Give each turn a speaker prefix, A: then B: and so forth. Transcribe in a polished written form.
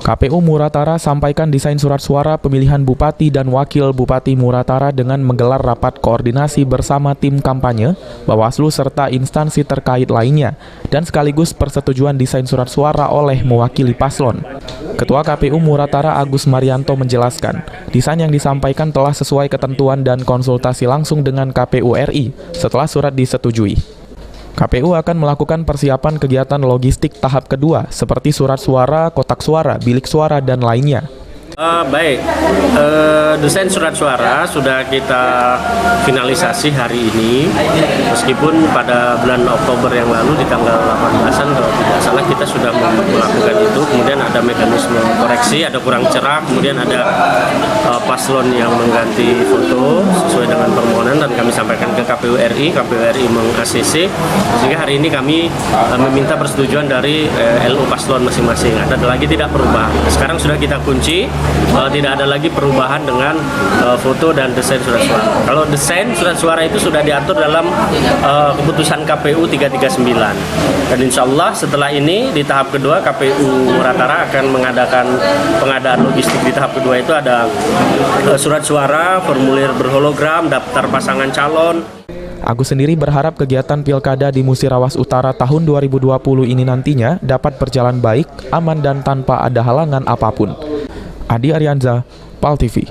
A: KPU Muratara sampaikan desain surat suara pemilihan Bupati dan Wakil Bupati Muratara dengan menggelar rapat koordinasi bersama tim kampanye, Bawaslu serta instansi terkait lainnya, dan sekaligus persetujuan desain surat suara oleh mewakili paslon. Ketua KPU Muratara Agus Marianto menjelaskan, desain yang disampaikan telah sesuai ketentuan dan konsultasi langsung dengan KPU RI setelah surat disetujui. KPU akan melakukan persiapan kegiatan logistik tahap kedua seperti surat suara, kotak suara, bilik suara, dan lainnya.
B: Baik, desain surat suara sudah kita finalisasi hari ini, meskipun pada bulan Oktober yang lalu di tanggal 18-an kalau tidak salah kita sudah melakukan itu, kemudian ada mekanisme koreksi, ada kurang cerah, kemudian ada paslon yang mengganti foto sesuai dengan permohonan dan kami sampaikan ke KPU RI meng-ACC, sehingga hari ini kami meminta persetujuan dari LU paslon masing-masing. Ada lagi tidak perubahan. Sekarang sudah kita kunci. Tidak ada lagi perubahan dengan foto dan desain surat suara. Kalau desain surat suara itu sudah diatur dalam keputusan KPU 339. Dan insya Allah setelah ini di tahap kedua KPU Muratara akan mengadakan pengadaan logistik di tahap kedua itu ada surat suara, formulir berhologram, daftar pasangan calon.
A: Agus sendiri berharap kegiatan Pilkada di Musirawas Utara tahun 2020 ini nantinya dapat berjalan baik, aman, dan tanpa ada halangan apapun. Adi Arianza, PAL TV.